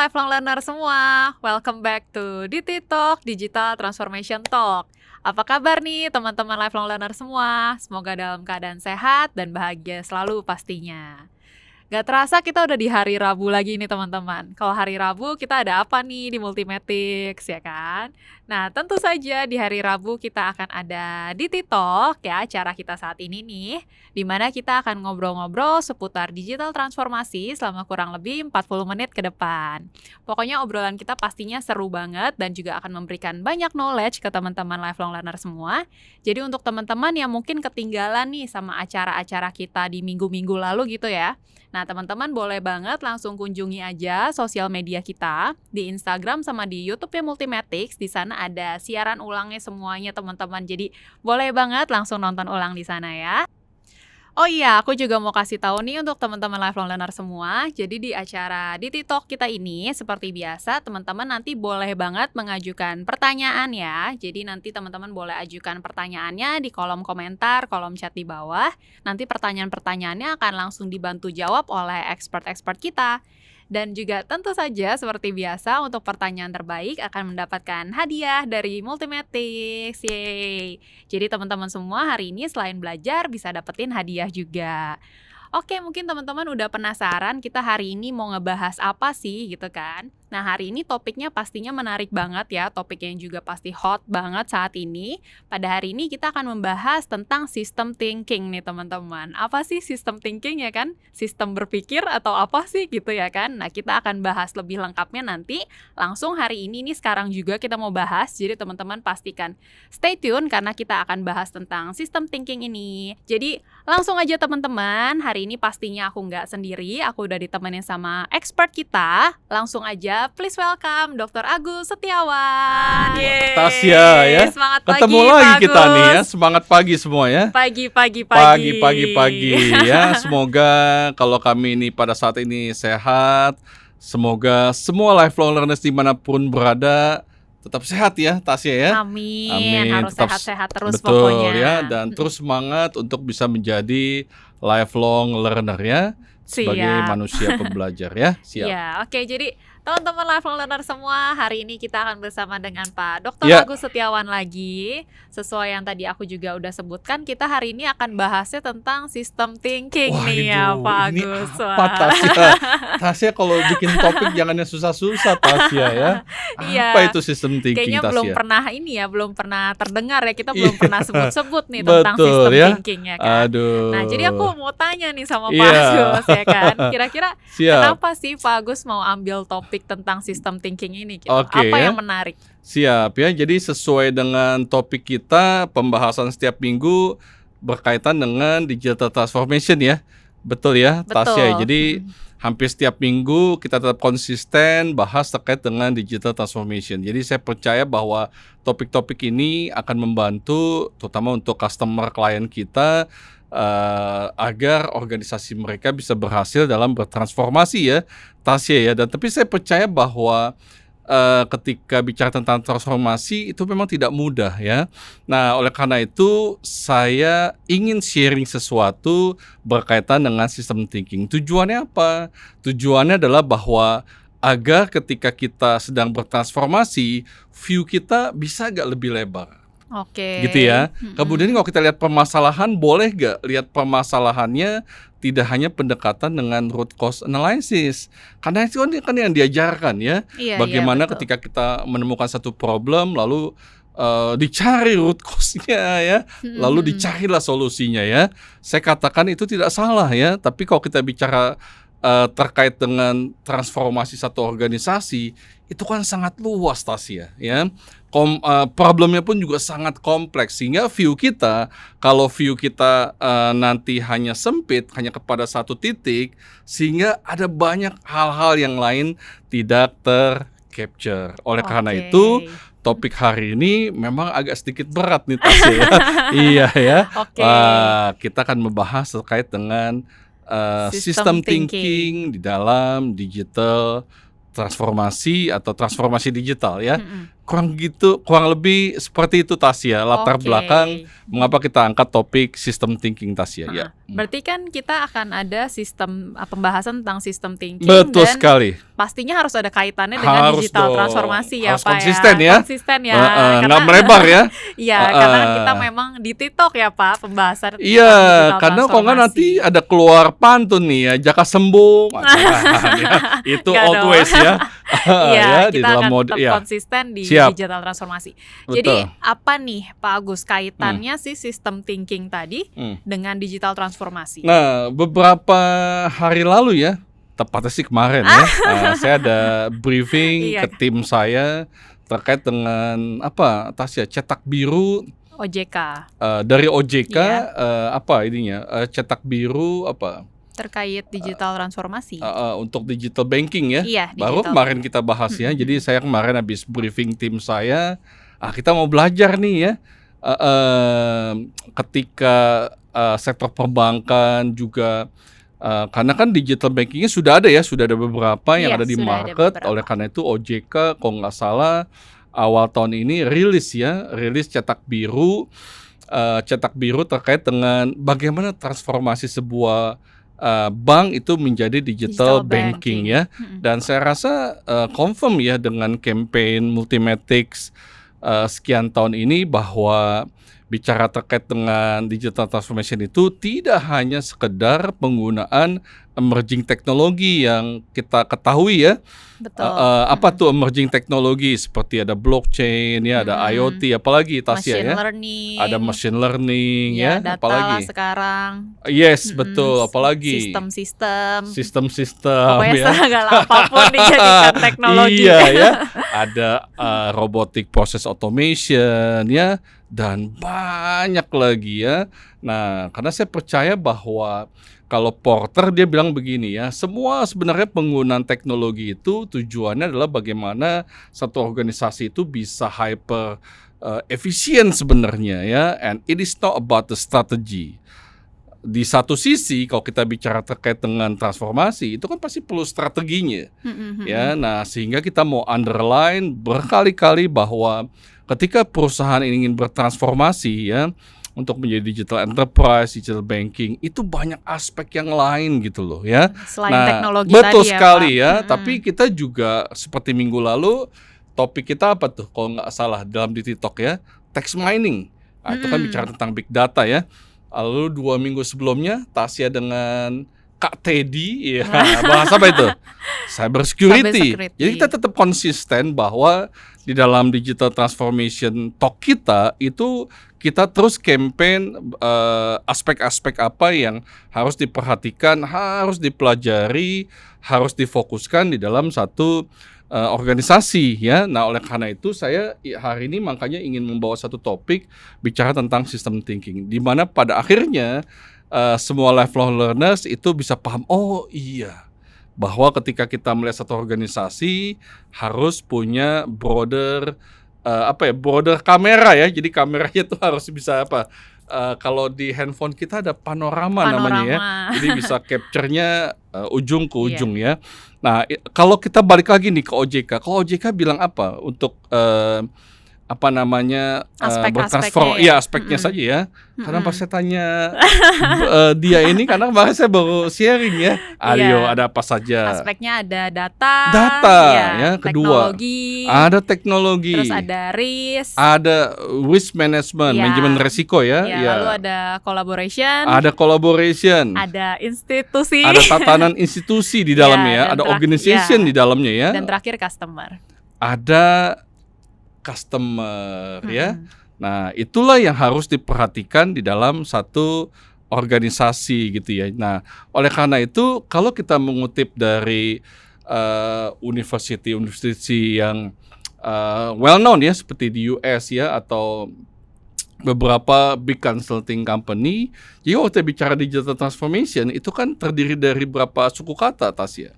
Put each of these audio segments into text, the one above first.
lifelong learner semua, welcome back to DT Talk, Digital Transformation Talk. Apa kabar nih teman-teman lifelong learner semua? Semoga dalam keadaan sehat dan bahagia selalu pastinya. Gak terasa kita udah di hari Rabu lagi nih teman-teman. Kalau hari Rabu kita ada apa nih di Multimatics ya kan? Nah tentu saja di hari Rabu kita akan ada DT Talk ya, acara kita saat ini nih, dimana kita akan ngobrol-ngobrol seputar digital transformasi selama kurang lebih 40 menit ke depan. Pokoknya obrolan kita pastinya seru banget dan juga akan memberikan banyak knowledge ke teman-teman lifelong learner semua. Jadi untuk teman-teman yang mungkin ketinggalan nih sama acara-acara kita di minggu-minggu lalu gitu ya, nah teman-teman boleh banget langsung kunjungi aja sosial media kita di Instagram sama di YouTube-nya Multimatics. Di sana ada siaran ulangnya semuanya teman-teman. Jadi boleh banget langsung nonton ulang di sana ya. Oh iya, aku juga mau kasih tahu nih untuk teman-teman lifelong learner semua. Jadi di acara DT Talk kita ini seperti biasa teman-teman nanti boleh banget mengajukan pertanyaan ya. Jadi nanti teman-teman boleh ajukan pertanyaannya di kolom komentar, kolom chat di bawah. Nanti pertanyaan-pertanyaannya akan langsung dibantu jawab oleh expert-expert kita. Dan juga tentu saja seperti biasa untuk pertanyaan terbaik akan mendapatkan hadiah dari Multimatics. Yeay. Jadi teman-teman semua hari ini selain belajar bisa dapetin hadiah juga. Oke, mungkin teman-teman udah penasaran kita hari ini mau ngebahas apa sih gitu kan. Nah hari ini topiknya pastinya menarik banget ya, topik yang juga pasti hot banget saat ini. Pada hari ini kita akan membahas tentang system thinking nih teman-teman. Apa sih system thinking ya kan? Sistem berpikir atau apa sih gitu ya kan? Nah kita akan bahas lebih lengkapnya nanti. Langsung hari ini nih sekarang juga kita mau bahas. Jadi teman-teman pastikan stay tune karena kita akan bahas tentang system thinking ini. Jadi langsung aja teman-teman, hari ini pastinya aku nggak sendiri. Aku udah ditemenin sama expert kita. Langsung aja please welcome Dr. Agus Setiawan. Yeay. Tasya ya. Semangat ketemu pagi, lagi Pak kita Agus. nih ya. Semangat pagi semua ya. Pagi ya. Semoga kalau kami ini pada saat ini sehat. Semoga semua lifelong learners dimanapun berada tetap sehat ya Tasya ya. Amin. Harus Tetap sehat-sehat terus betul pokoknya ya. Dan terus semangat untuk bisa menjadi lifelong learner ya. Sebagai manusia pembelajar ya. Siap. Ya, oke. Jadi teman-teman lifelong learner semua, hari ini kita akan bersama dengan Pak Dr. Agus Setiawan lagi. Sesuai yang tadi aku juga udah sebutkan, kita hari ini akan bahasnya tentang system thinking. Wah, nih ya Pak Agus. Apa Tasya? Tasya kalau bikin topik jangan yang susah-susah Tasya ya. Apa itu system thinking kayaknya Tasya? belum pernah terdengar ya. Kita belum pernah sebut-sebut nih tentang system thinking ya kan. Aduh. Nah jadi aku mau tanya nih sama Pak Agus ya kan. Kira-kira kenapa sih Pak Agus mau ambil topik tentang system thinking ini gitu? Apa yang menarik? Siap ya. Jadi sesuai dengan topik kita, pembahasan setiap minggu berkaitan dengan digital transformation ya. Betul ya Tasya. Jadi hampir setiap minggu kita tetap konsisten bahas terkait dengan digital transformation. Jadi saya percaya bahwa topik-topik ini akan membantu terutama untuk customer klien kita agar organisasi mereka bisa berhasil dalam bertransformasi ya Tasya ya. Dan tapi saya percaya bahwa ketika bicara tentang transformasi itu memang tidak mudah ya. Nah oleh karena itu saya ingin sharing sesuatu berkaitan dengan system thinking. Tujuannya apa? Tujuannya adalah bahwa agar ketika kita sedang bertransformasi, view kita bisa agak lebih lebar. Oke. Gitu ya. Kemudian kalau kita lihat permasalahan, boleh gak lihat permasalahannya tidak hanya pendekatan dengan root cause analysis. Karena itu kan yang diajarkan ya. Bagaimana ketika kita menemukan satu problem lalu dicari root cause-nya ya. Lalu dicarilah solusinya ya. Saya katakan itu tidak salah ya. Tapi kalau kita bicara terkait dengan transformasi satu organisasi, itu kan sangat luas Tasya ya. Problemnya pun juga sangat kompleks sehingga kalau view kita nanti hanya sempit, hanya kepada satu titik, sehingga ada banyak hal-hal yang lain tidak tercapture. Oleh karena itu topik hari ini memang agak sedikit berat nih Tasya ya. Iya ya. Kita akan membahas terkait dengan system thinking di dalam digital transformasi atau transformasi digital ya. kurang lebih seperti itu Tasya, latar Oke. belakang mengapa kita angkat topik system thinking Tasya ya. Berarti kan kita akan ada sistem pembahasan tentang system thinking. Betul dan sekali. pastinya harus ada kaitannya dengan Harus digital dong. transformasi ya Harus Pak konsisten ya. Konsisten ya. Nggak melebar ya. Iya, karena kita memang di TikTok ya Pak pembahasan tentang Iya, digital karena kok nggak nanti transformasi. ada keluar pantun nih ya, jaka sembung. Jangan ya. Itu Nggak dong. always ya. Iya, Ya, di kita dalam akan mode tetap ya. konsisten di Siap. digital transformasi. Betul. Jadi apa nih Pak Agus kaitannya sih system thinking tadi dengan digital transformasi? Nah, beberapa hari lalu ya, tepatnya sih kemarin ya, saya ada briefing Iya. ke tim saya terkait dengan apa, Tasya, cetak biru OJK dari OJK, Iya. apa ininya, cetak biru apa terkait digital transformasi. untuk digital banking ya. Iya, Baru digital kemarin kita bahas ya. Jadi saya kemarin habis briefing tim saya, kita mau belajar nih ya, ketika sektor perbankan juga, karena kan digital bankingnya sudah ada ya, sudah ada beberapa yang Iya, ada di sudah ada market. beberapa. Oleh karena itu OJK kalau nggak salah awal tahun ini rilis cetak biru terkait dengan bagaimana transformasi sebuah bank itu menjadi digital banking ya. Dan saya rasa confirm ya dengan campaign Multimatics sekian tahun ini bahwa bicara terkait dengan digital transformation itu tidak hanya sekedar penggunaan emerging teknologi yang kita ketahui ya. Betul. Apa tuh emerging teknologi seperti ada blockchain ya, ada IoT, apalagi Tasya Machine ya. learning. Ada machine learning ya, data apalagi. lah sekarang. Yes, betul, apalagi Sistem-sistem. sistem-sistem Pokoknya ya. segala apapun dijadikan teknologi. Iya ya, ada robotic process automation ya, dan banyak lagi ya. Nah, karena saya percaya bahwa kalau Porter dia bilang begini ya, semua sebenarnya penggunaan teknologi itu tujuannya adalah bagaimana satu organisasi itu bisa hyper efisien sebenarnya ya, and it is not about the strategy. Di satu sisi kalau kita bicara terkait dengan transformasi itu kan pasti perlu strateginya ya. Nah, sehingga kita mau underline berkali-kali bahwa ketika perusahaan ingin bertransformasi ya untuk menjadi digital enterprise, digital banking, itu banyak aspek yang lain gitu loh ya. Selain Nah, teknologi betul tadi ya, sekali Pak. ya. Tapi kita juga seperti minggu lalu topik kita apa tuh kalau nggak salah dalam di TikTok ya, text mining. Nah, itu kan bicara tentang big data ya. Lalu 2 minggu sebelumnya Tasya dengan Kak Teddy ya, bahas apa itu? Cybersecurity. Cybersecurity. Jadi kita tetap konsisten bahwa di dalam digital transformation talk kita itu kita terus campaign aspek-aspek apa yang harus diperhatikan, harus dipelajari, harus difokuskan di dalam satu organisasi ya. Nah, oleh karena itu saya hari ini makanya ingin membawa satu topik bicara tentang system thinking, di mana pada akhirnya semua lifelong learners itu bisa paham, oh iya, bahwa ketika kita melihat satu organisasi harus punya broader broader kamera ya. Jadi kameranya tuh harus bisa kalau di handphone kita ada panorama namanya ya. Jadi bisa capture-nya ujung ke ujung ya. Nah, kalau kita balik lagi nih ke OJK. Kalau OJK bilang apa untuk bertransform, ya aspeknya saja ya. Karena pas saya tanya dia ini, karena kemarin saya baru sharing ya. Ayo, ada apa saja? Aspeknya ada data ya. Kedua, teknologi, ada teknologi. terus ada risk, ada risk management, manajemen resiko ya. Lalu ada collaboration, ada institusi, ada tatanan institusi di dalamnya, ada organization di dalamnya ya. Dan terakhir customer. Ada customer ya. Nah, itulah yang harus diperhatikan di dalam satu organisasi gitu ya. Nah, oleh karena itu kalau kita mengutip dari university yang well known ya, seperti di US ya, atau beberapa big consulting company, jadi waktu bicara digital transformation itu kan terdiri dari berapa suku kata, Tasya?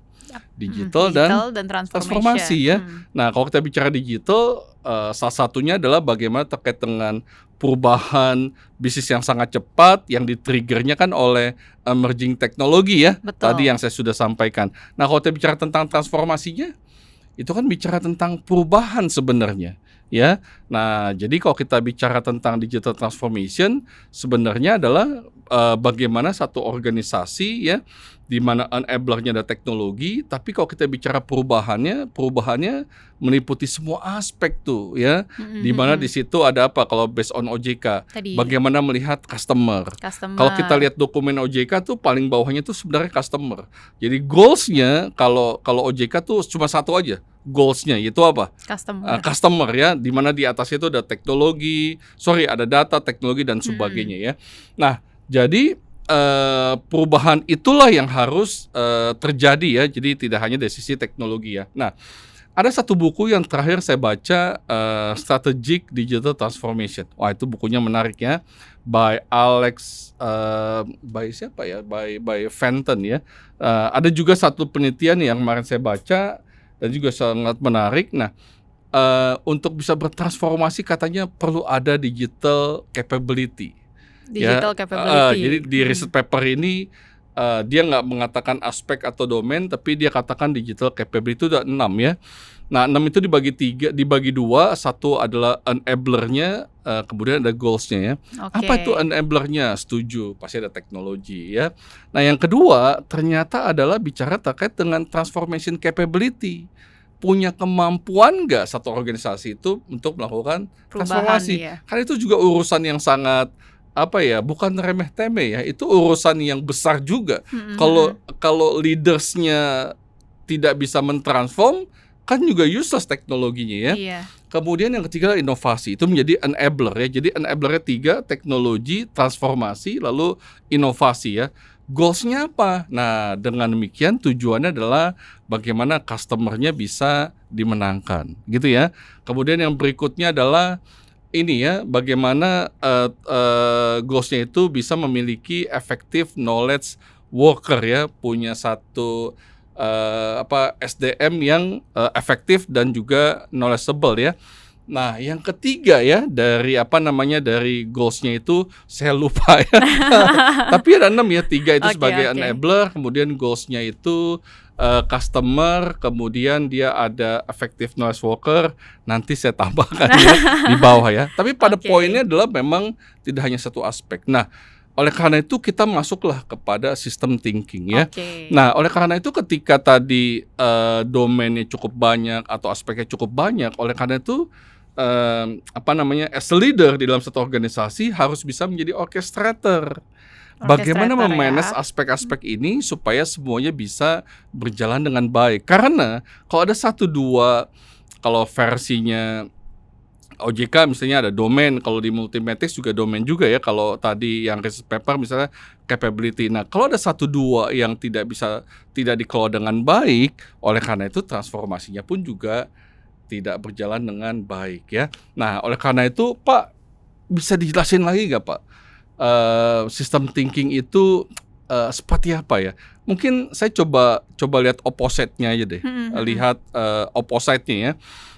Digital dan transformasi ya. Nah, kalau kita bicara digital, salah satunya adalah bagaimana terkait dengan perubahan bisnis yang sangat cepat yang di-triggernya kan oleh emerging teknologi ya. Betul. Tadi yang saya sudah sampaikan. Nah, kalau kita bicara tentang transformasinya, itu kan bicara tentang perubahan sebenarnya ya. Nah, jadi kalau kita bicara tentang digital transformation, sebenarnya adalah bagaimana satu organisasi ya, di mana enabler-nya ada teknologi, tapi kalau kita bicara perubahannya meliputi semua aspek tuh ya. Di mana di situ ada apa kalau based on OJK? Tadi. Bagaimana melihat customer. Kalau kita lihat dokumen OJK tuh paling bawahnya tuh sebenarnya customer. Jadi goals-nya kalau OJK tuh cuma satu aja. Goals-nya itu apa? Customer ya, di mana di atasnya itu ada ada data, teknologi dan sebagainya ya. Nah, jadi perubahan itulah yang harus terjadi ya. Jadi tidak hanya dari sisi teknologi ya. Nah, ada satu buku yang terakhir saya baca, Strategic Digital Transformation. Wah, itu bukunya menarik ya, by Alex, by siapa ya? By Fenton ya. Ada juga satu penelitian yang kemarin saya baca dan juga sangat menarik. Nah, untuk bisa bertransformasi katanya perlu ada digital capability. Jadi di riset paper ini dia nggak mengatakan aspek atau domain, tapi dia katakan digital capability itu ada 6 ya. Nah, 6 itu dibagi 2, satu adalah enabler-nya, kemudian ada goals-nya ya. Apa itu enabler-nya? Setuju, pasti ada teknologi ya. Nah, yang kedua ternyata adalah bicara terkait dengan transformation capability. Punya kemampuan nggak satu organisasi itu untuk melakukan transformasi? Ya. Karena itu juga urusan yang sangat bukan remeh-temeh ya, itu urusan yang besar juga. Kalau leaders-nya tidak bisa mentransform, kan juga useless teknologinya ya. Iya. Kemudian yang ketiga inovasi, itu menjadi enabler ya. Jadi enabler-nya 3, teknologi, transformasi, lalu inovasi ya. Goals-nya apa? Nah, dengan demikian tujuannya adalah bagaimana customer-nya bisa dimenangkan, gitu ya. Kemudian yang berikutnya adalah ini ya, bagaimana goals-nya itu bisa memiliki effective knowledge worker ya, punya satu SDM yang efektif dan juga knowledgeable ya. Nah, yang ketiga ya, dari goals-nya itu saya lupa ya. Tapi ada 6 ya, 3 itu sebagai enabler, kemudian goals-nya itu customer, kemudian dia ada effective knowledge worker, nanti saya tambahkan ya di bawah ya. Tapi pada poinnya adalah memang tidak hanya satu aspek. Nah, oleh karena itu kita masuklah kepada system thinking ya. Nah, oleh karena itu ketika tadi domainnya cukup banyak atau aspeknya cukup banyak, oleh karena itu as a leader di dalam satu organisasi harus bisa menjadi orchestrator. Bagaimana memanage aspek-aspek ini supaya semuanya bisa berjalan dengan baik. Karena kalau ada 1-2, kalau versinya OJK misalnya ada domain, kalau di Multimetrics juga domain juga ya, kalau tadi yang research paper misalnya capability. Nah, kalau ada 1-2 yang tidak dikelola dengan baik, oleh karena itu transformasinya pun juga tidak berjalan dengan baik ya. Nah, oleh karena itu Pak, bisa dijelasin lagi nggak Pak, system thinking itu seperti apa ya? Mungkin saya coba lihat opposite-nya aja deh. Lihat opposite-nya ya.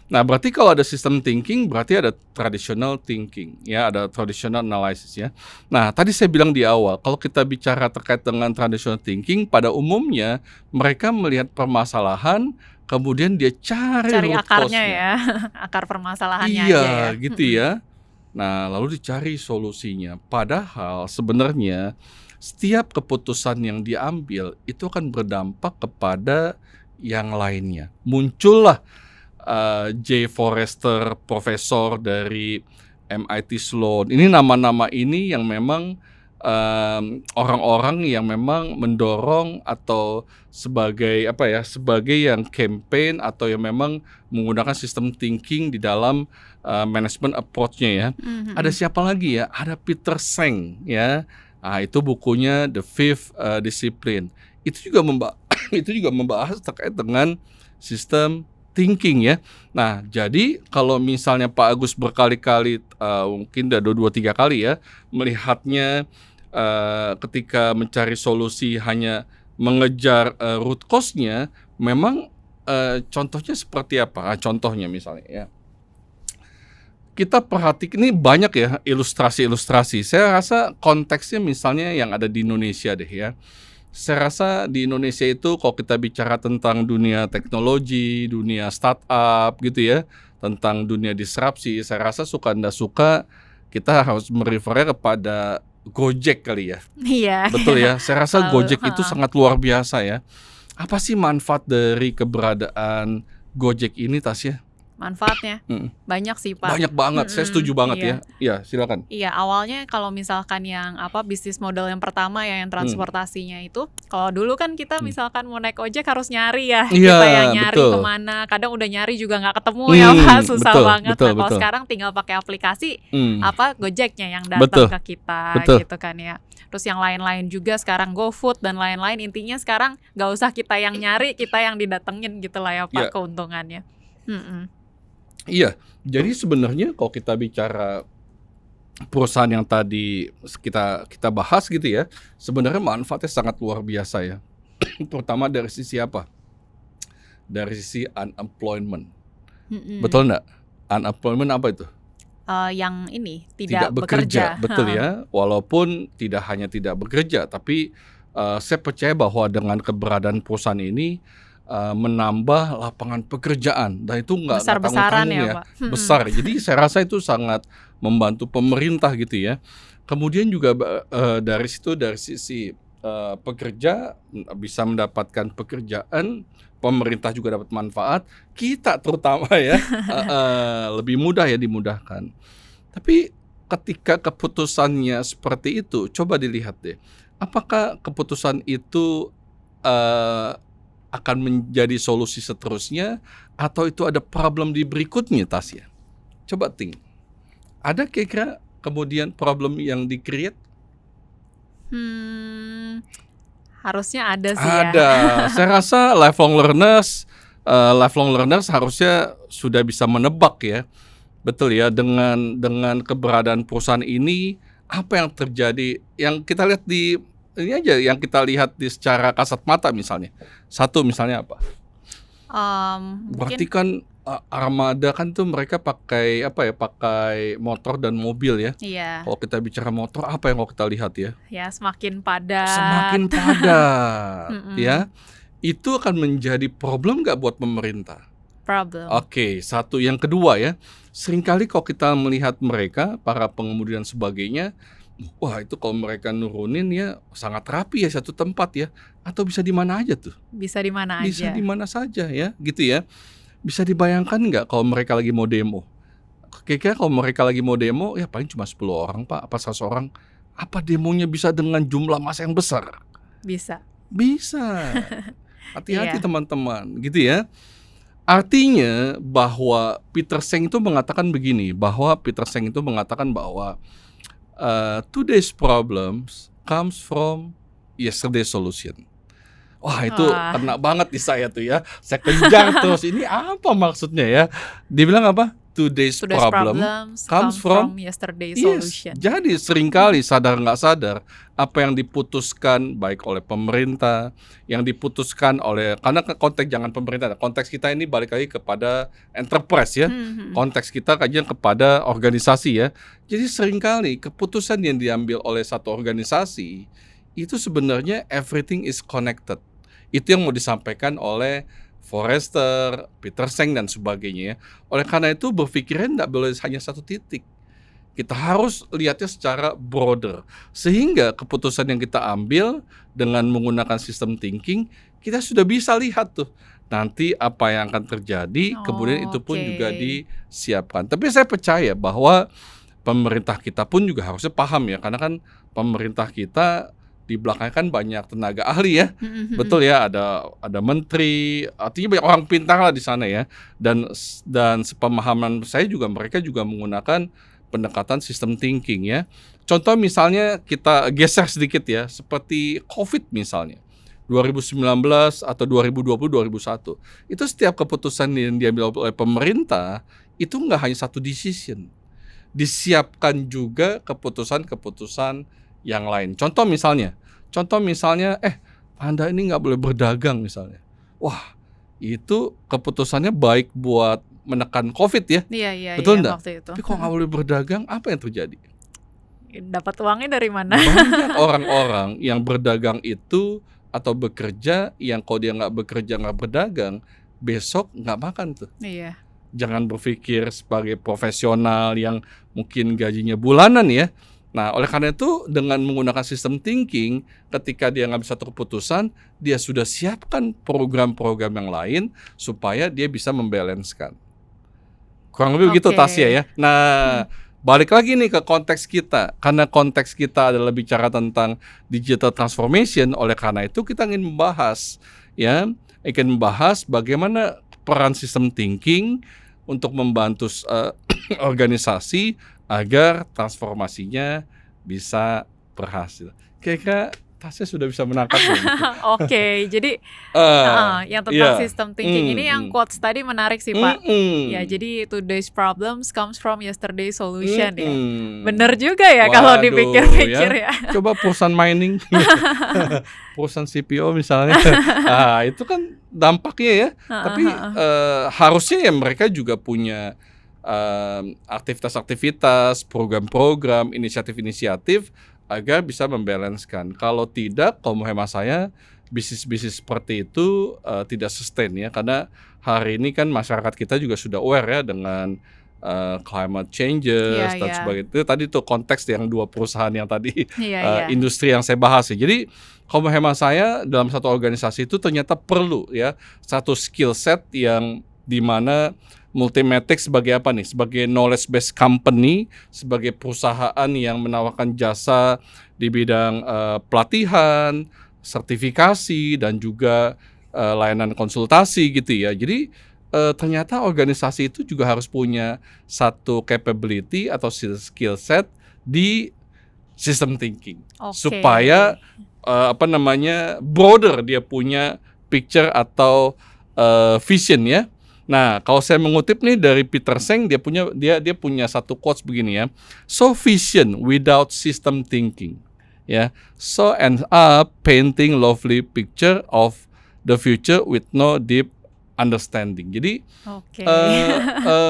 Nah, berarti kalau ada system thinking berarti ada traditional thinking ya, ada traditional analysis ya. Nah, tadi saya bilang di awal, kalau kita bicara terkait dengan traditional thinking, pada umumnya mereka melihat permasalahan, kemudian dia cari akarnya ya, akar permasalahannya aja ya. Iya, gitu ya. Nah, lalu dicari solusinya. Padahal sebenarnya setiap keputusan yang diambil itu akan berdampak kepada yang lainnya. Muncullah Jay Forrester, profesor dari MIT Sloan. Ini nama-nama ini yang memang orang-orang yang memang mendorong atau sebagai yang campaign atau yang memang menggunakan sistem thinking di dalam management approach-nya ya. Ada siapa lagi ya? Ada Peter Senge ya. Nah, itu bukunya The Fifth Discipline. Itu juga membahas terkait dengan sistem thinking ya. Nah, jadi kalau misalnya Pak Agus berkali-kali, mungkin udah 2-3 kali ya, melihatnya ketika mencari solusi hanya mengejar root cause-nya, memang contohnya seperti apa? Contohnya misalnya ya, kita perhatikan ini banyak ya ilustrasi-ilustrasi. Saya rasa konteksnya misalnya yang ada di Indonesia deh ya. Saya rasa di Indonesia itu kalau kita bicara tentang dunia teknologi, dunia startup gitu ya, tentang dunia disrupsi, saya rasa suka nggak suka kita harus merefernya kepada Gojek kali ya. Iya. Betul ya, saya rasa Lalu, Gojek itu sangat luar biasa ya. Apa sih manfaat dari keberadaan Gojek ini, Tasya? Manfaatnya banyak sih, Pak. Banyak banget, saya setuju banget iya. ya. Iya, silakan. Iya, awalnya kalau misalkan yang bisnis model yang pertama ya, yang transportasinya itu, kalau dulu kan kita misalkan mau naik ojek harus nyari ya, Iya, kita yang nyari betul. kemana, kadang udah nyari juga nggak ketemu ya Pak, susah betul, banget. betul, Nah kalau betul. sekarang tinggal pakai aplikasi, Gojeknya yang Betul, datang ke kita betul. gitu kan ya. Terus yang lain-lain juga sekarang GoFood dan lain-lain, intinya sekarang nggak usah kita yang nyari, kita yang didatengin gitu lah ya Pak, Iya. keuntungannya. Iya, jadi sebenarnya kalau kita bicara perusahaan yang tadi kita bahas gitu ya, sebenarnya manfaatnya sangat luar biasa ya. Terutama dari sisi apa? Dari sisi unemployment. Betul nggak? Unemployment apa itu? Yang ini tidak bekerja, bekerja. betul ya. Walaupun tidak hanya tidak bekerja, tapi saya percaya bahwa dengan keberadaan perusahaan ini menambah lapangan pekerjaan, dan itu nggak Besar-besaran tanggung-tanggung ya, Pak. besar. Jadi saya rasa itu sangat membantu pemerintah gitu ya. Kemudian juga dari sisi pekerja bisa mendapatkan pekerjaan, pemerintah juga dapat manfaat, kita terutama ya lebih mudah ya, dimudahkan. Tapi ketika keputusannya seperti itu, coba dilihat deh, apakah keputusan itu akan menjadi solusi seterusnya, atau itu ada problem di berikutnya, Tasya? Coba think. Ada kira-kira kemudian problem yang di-create? Harusnya ada sih ya. Ada. Saya rasa lifelong learners harusnya sudah bisa menebak ya. Betul ya, dengan keberadaan perusahaan ini, apa yang terjadi, yang kita lihat di ini aja, yang kita lihat di secara kasat mata misalnya. Satu misalnya apa? Berarti kan armada kan tuh mereka pakai pakai motor dan mobil ya. Iya. Kalau kita bicara motor, apa yang mau kita lihat ya? Ya semakin padat. Semakin padat ya. Itu akan menjadi problem nggak buat pemerintah? Problem. Oke, satu. Yang kedua ya, seringkali kalau kita melihat mereka, para pengemudi dan sebagainya, wah itu kalau mereka nurunin ya sangat rapi ya satu tempat ya, atau bisa di mana aja tuh? Bisa di mana aja. Bisa di mana saja ya, gitu ya. Bisa dibayangkan nggak kalau mereka lagi mau demo? Kira-kira kalau mereka lagi mau demo ya paling cuma 10 orang Pak, apa 100 orang. Apa demonya bisa dengan jumlah massa yang besar? Bisa. Hati-hati Iya. teman-teman, gitu ya. Artinya bahwa Peter Seng itu mengatakan bahwa today's problems comes from yesterday's solution. Wah itu kena banget di saya tuh ya. Saya kejar terus, ini apa maksudnya ya? Dibilang apa? Today's problems comes from yesterday's yes. solution. Jadi seringkali sadar nggak sadar, apa yang diputuskan baik oleh pemerintah, yang diputuskan oleh, karena konteks jangan pemerintah, konteks kita ini balik lagi kepada enterprise ya, konteks kita kajian kepada organisasi ya. Jadi seringkali keputusan yang diambil oleh satu organisasi itu sebenarnya everything is connected. Itu yang mau disampaikan oleh Forrester, Peter Seng dan sebagainya ya. Oleh karena itu berpikirnya tidak boleh hanya satu titik. Kita harus lihatnya secara broader. Sehingga keputusan yang kita ambil dengan menggunakan sistem thinking, kita sudah bisa lihat tuh nanti apa yang akan terjadi, kemudian itu pun juga disiapkan. Tapi saya percaya bahwa pemerintah kita pun juga harusnya paham ya, karena kan pemerintah kita di belakang kan banyak tenaga ahli ya, betul ya, ada menteri, artinya banyak orang pintar lah di sana ya, dan sepemahaman saya juga mereka juga menggunakan pendekatan sistem thinking ya. Contoh misalnya kita geser sedikit ya, seperti COVID misalnya, 2019 atau 2020, 2021, itu setiap keputusan yang diambil oleh pemerintah itu nggak hanya satu decision, disiapkan juga keputusan-keputusan yang lain. Contoh misalnya, Anda ini nggak boleh berdagang misalnya. Wah, itu keputusannya baik buat menekan COVID ya. Iya, betul nggak? Waktu itu. Tapi kalau nggak boleh berdagang, apa yang terjadi? Dapat uangnya dari mana? Banyak orang-orang yang berdagang itu atau bekerja, yang kalau dia nggak bekerja nggak berdagang, besok nggak makan tuh. Iya. jangan berpikir sebagai profesional yang mungkin gajinya bulanan ya. Nah, oleh karena itu dengan menggunakan sistem thinking, ketika dia ngambil satu keputusan, dia sudah siapkan program-program yang lain supaya dia bisa membalancekan. Kurang lebih begitu Tasya ya. Nah, balik lagi nih ke konteks kita. Karena konteks kita adalah bicara tentang digital transformation, oleh karena itu kita ingin membahas bagaimana peran sistem thinking untuk membantu organisasi agar transformasinya bisa berhasil. Kira-kira Tasya sudah bisa menangkap belum? Oke, jadi yang tentang sistem thinking ini yang quotes tadi menarik sih Pak. Ya, jadi today's problems comes from yesterday's solution ya. Bener juga ya kalau dipikir-pikir ya. Coba perusahaan mining, perusahaan CPO misalnya, itu kan dampaknya ya. Tapi harusnya ya mereka juga punya aktivitas-aktivitas, program-program, inisiatif-inisiatif agar bisa membalancekan. Kalau tidak, kalau hemat saya, bisnis-bisnis seperti itu tidak sustain ya, karena hari ini kan masyarakat kita juga sudah aware ya dengan climate changes dan sebagainya. Itu tadi tuh konteks yang 2 perusahaan yang tadi industri yang saya bahas ya. Jadi kalau hemat saya dalam satu organisasi itu ternyata perlu ya satu skill set yang dimana Multimatic sebagai apa nih? Sebagai knowledge based company, sebagai perusahaan yang menawarkan jasa di bidang pelatihan, sertifikasi dan juga layanan konsultasi gitu ya. Jadi ternyata organisasi itu juga harus punya satu capability atau skill set di system thinking supaya broader dia punya picture atau vision ya. Nah, kalau saya mengutip nih dari Peter Senge, dia punya satu quotes begini ya. So vision without system thinking, ya. So end up painting lovely picture of the future with no deep understanding. Jadi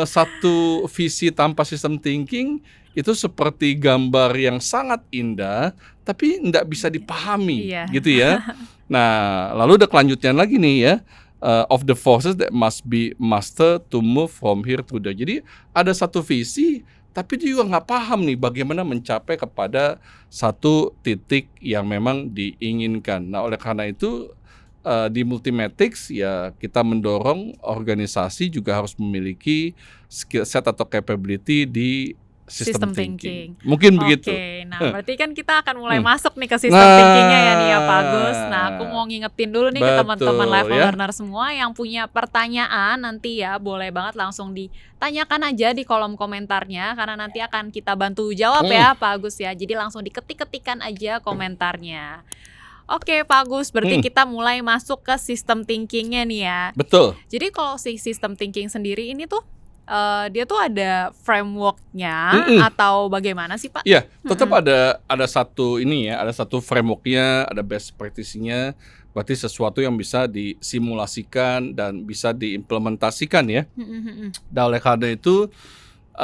satu visi tanpa system thinking itu seperti gambar yang sangat indah, tapi tidak bisa dipahami, gitu ya. Nah, lalu ada kelanjutan lagi nih ya. Of the forces that must be mastered to move from here to there. Jadi ada satu visi, tapi dia juga nggak paham nih bagaimana mencapai kepada satu titik yang memang diinginkan. Nah, oleh karena itu di Multimatics ya kita mendorong organisasi juga harus memiliki skill set atau capability di System thinking. Mungkin begitu. Nah berarti kan kita akan mulai masuk nih ke sistem thinkingnya ya nih ya Pak Agus. Nah aku mau ngingetin dulu nih ke teman-teman live learner semua yang punya pertanyaan nanti ya boleh banget langsung ditanyakan aja di kolom komentarnya karena nanti akan kita bantu jawab ya Pak Agus ya. Jadi langsung diketik-ketikan aja komentarnya. Oke Pak Agus, berarti kita mulai masuk ke sistem thinkingnya nih ya. Betul. Jadi kalau si sistem thinking sendiri ini tuh dia tuh ada frameworknya atau bagaimana sih Pak? Iya, tetap ada satu ini ya, ada satu frameworknya, ada best practice-nya. Berarti sesuatu yang bisa disimulasikan dan bisa diimplementasikan ya. Dan oleh karena itu,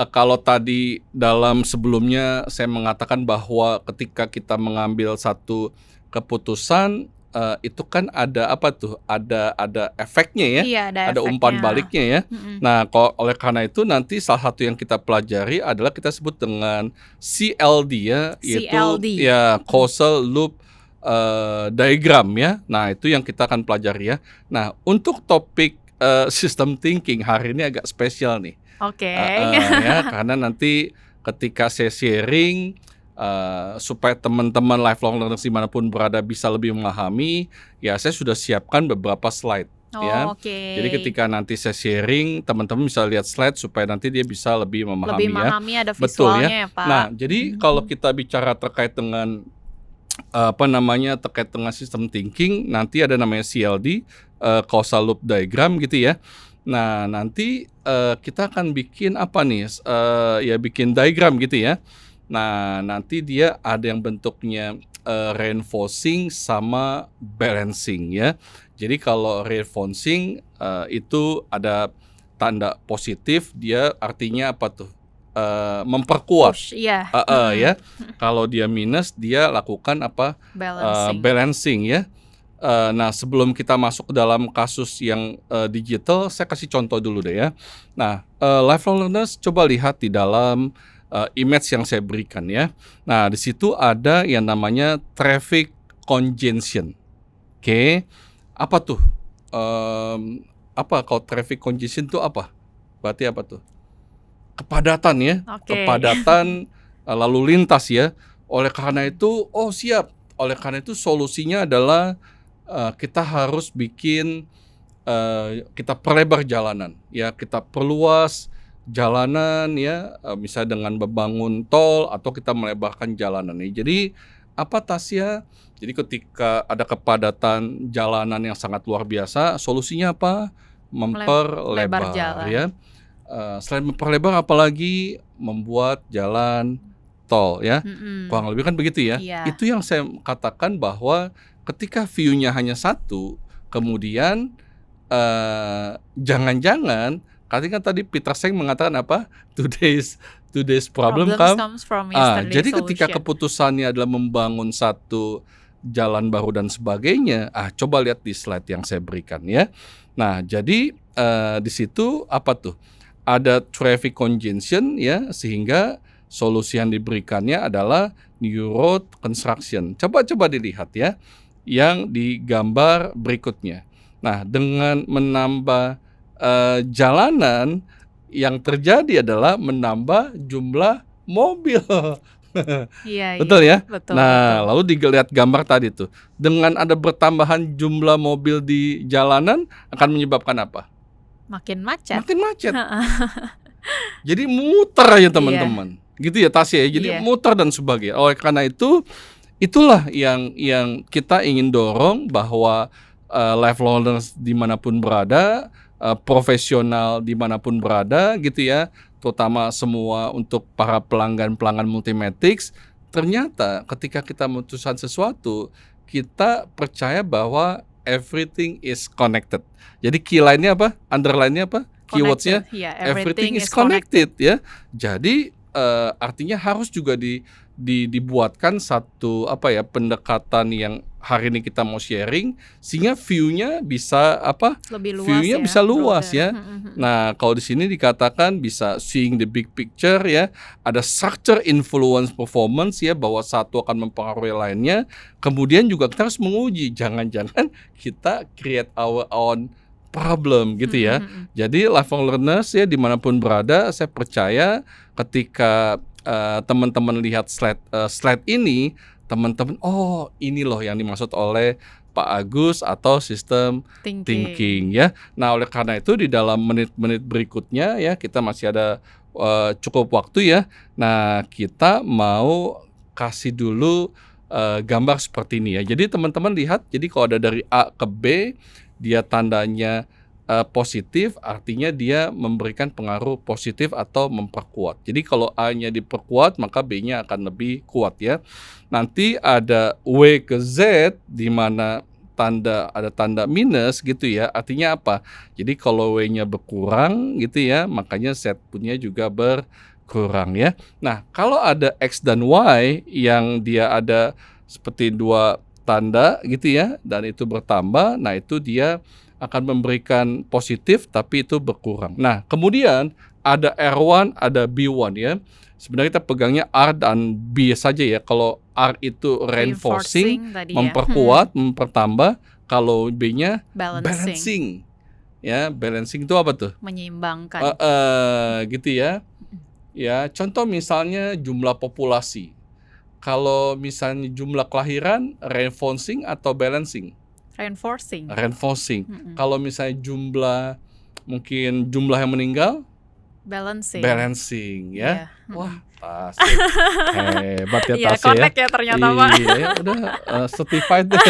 kalau tadi dalam sebelumnya saya mengatakan bahwa ketika kita mengambil satu keputusan itu kan ada apa tuh? Ada efeknya ya. Iya, ada umpan baliknya ya. Nah, oleh karena itu nanti salah satu yang kita pelajari adalah kita sebut dengan CLD ya, yaitu ya causal loop diagram ya. Nah, itu yang kita akan pelajari ya. Nah, untuk topik system thinking hari ini agak spesial nih. Ya, karena nanti ketika saya sharing supaya teman-teman lifelong learners dimanapun berada bisa lebih memahami, ya saya sudah siapkan beberapa slide. Jadi ketika nanti saya sharing, teman-teman bisa lihat slide supaya nanti dia bisa lebih memahami ada visualnya ya Pak. Nah, jadi kalau kita bicara terkait dengan terkait dengan system thinking, nanti ada namanya CLD, causal loop diagram gitu ya. Nah, nanti kita akan bikin apa nih? Ya bikin diagram gitu ya. Nah, nanti dia ada yang bentuknya reinforcing sama balancing ya. Jadi kalau reinforcing itu ada tanda positif, dia artinya apa tuh? Memperkuat. Ya. Kalau dia minus, dia lakukan apa? Balancing Ya. Nah, sebelum kita masuk ke dalam kasus yang digital, saya kasih contoh dulu deh ya. Nah, lifelong learners coba lihat di dalam image yang saya berikan ya. Nah, di situ ada yang namanya traffic congestion. Oke, apa tuh? Apa kalau traffic congestion itu apa? Berarti apa tuh? Kepadatan ya, kepadatan lalu lintas ya. Oleh karena itu, siap. Oleh karena itu solusinya adalah kita harus bikin kita perlebar jalanan ya, kita perluas jalanan ya, misalnya dengan membangun tol atau kita melebarkan jalanan nih. Jadi apa Tasya? Jadi ketika ada kepadatan jalanan yang sangat luar biasa, solusinya apa? Memperlebar jalan. Ya. Selain memperlebar, apalagi membuat jalan tol ya. Kurang lebih kan begitu ya. Itu yang saya katakan bahwa ketika view-nya hanya satu, kemudian jangan-jangan, kan tadi Peter Seng mengatakan apa? Today's problem comes from yesterday's jadi solution. Ketika keputusannya adalah membangun satu jalan baru dan sebagainya, coba lihat di slide yang saya berikan ya. Nah, jadi di situ apa tuh? Ada traffic congestion ya, sehingga solusi yang diberikannya adalah new road construction. Coba dilihat ya, yang di gambar berikutnya. Nah, dengan menambah jalanan, yang terjadi adalah menambah jumlah mobil. Betul ya? Betul, nah, lalu dilihat gambar tadi tuh. Dengan ada bertambahan jumlah mobil di jalanan akan menyebabkan apa? Makin macet. Jadi muter aja teman-teman. Gitu ya Tasya ya. Jadi muter dan sebagainya. Oleh karena itu, itulah yang kita ingin dorong bahwa lifelong learners dimanapun berada, profesional dimanapun berada gitu ya, terutama semua untuk para pelanggan Multimetrics, ternyata ketika kita memutuskan sesuatu, kita percaya bahwa everything is connected. Jadi key line-nya apa? Underline-nya apa? Keywords-nya everything is connected ya. Jadi artinya harus juga dibuatkan satu pendekatan yang hari ini kita mau sharing, sehingga view-nya bisa lebih luas, view-nya bisa luas ya. Nah, kalau di sini dikatakan bisa seeing the big picture ya, ada structure influence performance ya, bahwa satu akan mempengaruhi lainnya. Kemudian juga kita harus menguji, jangan-jangan kita create our own problem gitu ya. Jadi lifelong learners ya dimanapun berada, saya percaya ketika teman-teman lihat slide ini, teman-teman, ini loh yang dimaksud oleh Pak Agus atau sistem thinking ya. Nah, oleh karena itu di dalam menit-menit berikutnya ya, kita masih ada cukup waktu ya. Nah, kita mau kasih dulu gambar seperti ini ya. Jadi teman-teman lihat, jadi kalau ada dari A ke B, dia tandanya positif, artinya dia memberikan pengaruh positif atau memperkuat. Jadi kalau A-nya diperkuat, maka B-nya akan lebih kuat ya. Nanti ada W ke Z, di mana ada tanda minus gitu ya. Artinya apa? Jadi kalau W-nya berkurang gitu ya, makanya Z punya juga berkurang ya. Nah, kalau ada X dan Y yang dia ada seperti dua tanda gitu ya, dan itu bertambah, nah itu dia akan memberikan positif tapi itu berkurang. Nah, kemudian ada R1, ada B1 ya. Sebenarnya kita pegangnya R dan B saja ya. Kalau R itu reinforcing memperkuat, mempertambah. Kalau B-nya balancing. Ya, balancing itu apa tuh? Menyeimbangkan. Gitu ya. Ya, contoh misalnya jumlah populasi. Kalau misalnya jumlah kelahiran, reinforcing atau balancing? Reinforcing. Kalau misalnya mungkin jumlah yang meninggal, balancing ya. Wah, Tasya. Hebat ya Tasya. Connect ya ternyata Pak. Iya, udah certified deh.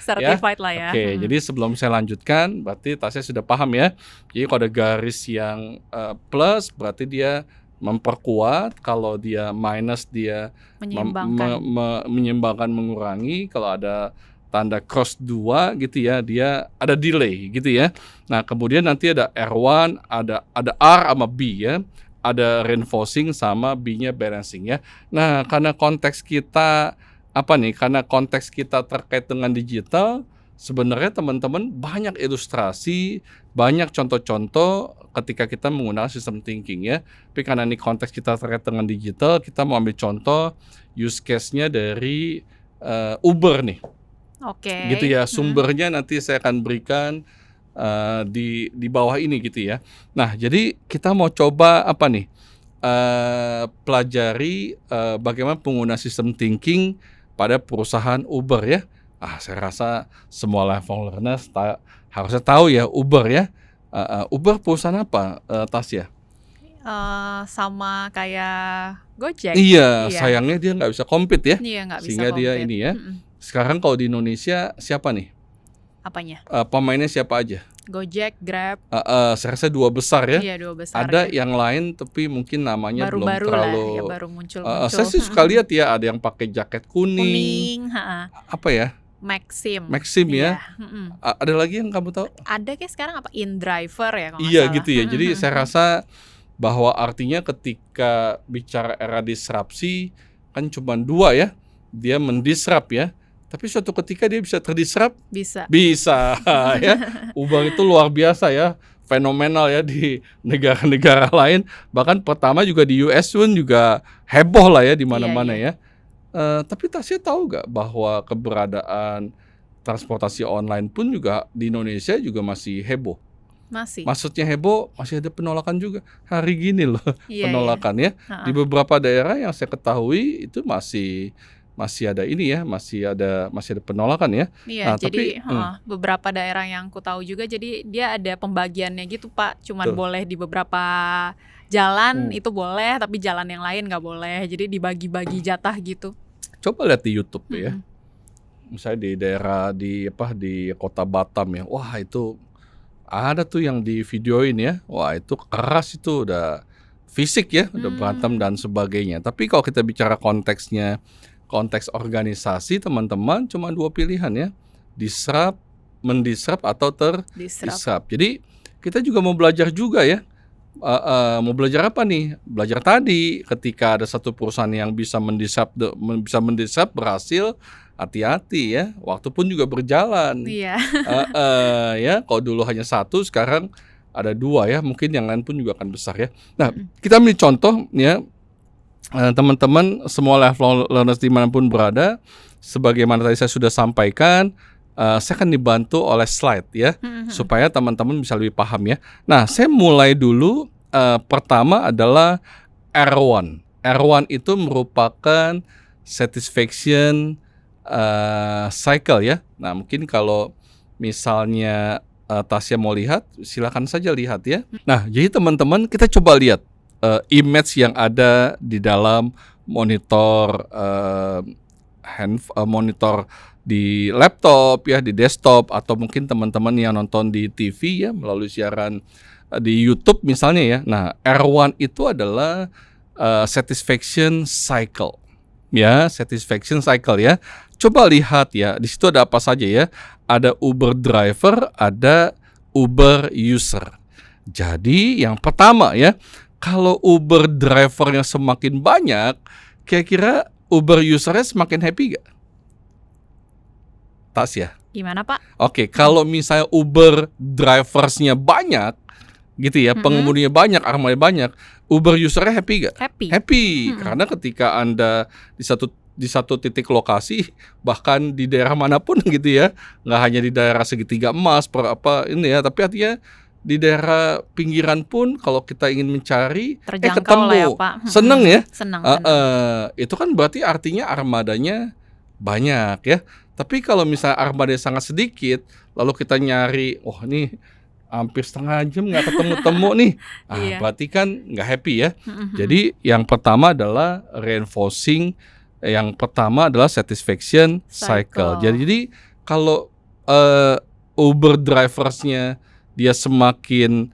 Certified lah ya. Oke, jadi sebelum saya lanjutkan, berarti Tasya sudah paham ya. Jadi kalau ada garis yang plus, berarti dia memperkuat. Kalau dia minus, dia menyeimbangkan, mengurangi. Kalau ada tanda cross 2 gitu ya, dia ada delay gitu ya. Nah, kemudian nanti ada R1, ada R sama B ya. Ada reinforcing sama B-nya balancing ya. Nah, karena konteks kita apa nih, karena konteks kita terkait dengan digital, sebenarnya teman-teman banyak ilustrasi, banyak contoh-contoh ketika kita menggunakan system thinking ya. Tapi karena ini konteks kita terkait dengan digital, kita mau ambil contoh use case-nya dari Uber nih. Oke. Gitu ya, sumbernya nanti saya akan berikan di bawah ini gitu ya. Nah, jadi kita mau coba apa nih? Pelajari bagaimana pengguna system thinking pada perusahaan Uber ya. Saya rasa semua level learners harusnya tahu ya Uber ya. Uber perusahaan apa, Tasya? Sama kayak Gojek. Iya, sayangnya dia nggak bisa compete ya. Iya, nggak bisa Sehingga dia compete. ini ya. Sekarang kalau di Indonesia siapa nih? Apanya? Pemainnya siapa aja? Gojek, Grab. Saya rasa 2 besar ya. Iya, 2 besar. Ada yang lain tapi mungkin namanya belum baru-baru terlalu. lah, ya baru muncul. Saya sih suka lihat ya, ada yang pakai jaket kuning. Apa ya? Maxim ya. Iya. Ada lagi yang kamu tahu? Ada kayak sekarang apa? InDriver ya kalau nggak Iya salah. gitu ya. Jadi saya rasa bahwa artinya ketika bicara era disrupsi kan cuma 2 ya. Dia mendisrupt ya. Tapi suatu ketika dia bisa terdisrupt? Bisa ya. Uber itu luar biasa ya, fenomenal ya di negara-negara lain. Bahkan pertama juga di US pun juga heboh lah ya di mana-mana ya. Tapi Tasya tahu gak bahwa keberadaan transportasi online pun juga di Indonesia juga masih heboh? Masih. Maksudnya heboh, masih ada penolakan juga. Hari gini loh penolakan ya. Di Di beberapa daerah yang saya ketahui itu masih ada ini ya, masih ada penolakan ya. Iya, jadi beberapa daerah yang aku tahu juga, jadi dia ada pembagiannya gitu Pak. Cuman boleh di beberapa jalan itu boleh, tapi jalan yang lain nggak boleh. Jadi dibagi-bagi jatah gitu. Coba lihat di YouTube ya. Misalnya di daerah di Kota Batam ya. Wah, itu ada tuh yang di videoin ya. Wah, itu keras, itu udah fisik ya, udah berantem dan sebagainya. Tapi kalau kita bicara konteksnya, konteks organisasi teman-teman cuma 2 pilihan ya. Disrupt, mendisrupt atau terdisrupt. Jadi kita juga mau belajar juga ya. Mau belajar apa nih? Belajar tadi ketika ada satu perusahaan yang bisa mendisrupt berhasil, hati-hati ya. Waktu pun juga berjalan. Iya. Ya, kalau dulu hanya 1, sekarang ada 2 ya. Mungkin yang lain pun juga akan besar ya. Nah, kita ambil contoh ya. Teman-teman semua level learners dimanapun berada, sebagaimana tadi saya sudah sampaikan, saya akan dibantu oleh slide ya, supaya teman-teman bisa lebih paham ya. Nah, saya mulai dulu. Pertama adalah R1. R1 itu merupakan satisfaction cycle ya. Nah, mungkin kalau misalnya Tasya mau lihat, silakan saja lihat ya. Nah, jadi teman-teman kita coba lihat image yang ada di dalam monitor monitor di laptop ya, di desktop, atau mungkin teman-teman yang nonton di TV ya melalui siaran di YouTube misalnya ya. Nah, R1 itu adalah satisfaction cycle. Ya, satisfaction cycle ya. Coba lihat ya, di situ ada apa saja ya? Ada Uber driver, ada Uber user. Jadi yang pertama ya, kalau Uber drivernya semakin banyak, kira-kira Uber usernya semakin happy gak? Tasya? Gimana Pak? Oke, kalau misalnya Uber driversnya banyak, gitu ya, pengemudinya banyak, armadanya banyak, Uber usernya happy gak? Happy. Karena ketika Anda di satu titik lokasi, bahkan di daerah manapun gitu ya, nggak hanya di daerah segitiga emas, tapi artinya di daerah pinggiran pun kalau kita ingin mencari terjangkau ketemu, lah ya, Pak. Seneng ya. Senang. Itu kan berarti artinya armadanya banyak ya. Tapi kalau misalnya armadanya sangat sedikit, lalu kita nyari, nih hampir setengah jam nggak ketemu nih, berarti kan nggak happy ya. Jadi yang pertama adalah reinforcing, yang pertama adalah satisfaction cycle. Jadi kalau Uber driversnya dia semakin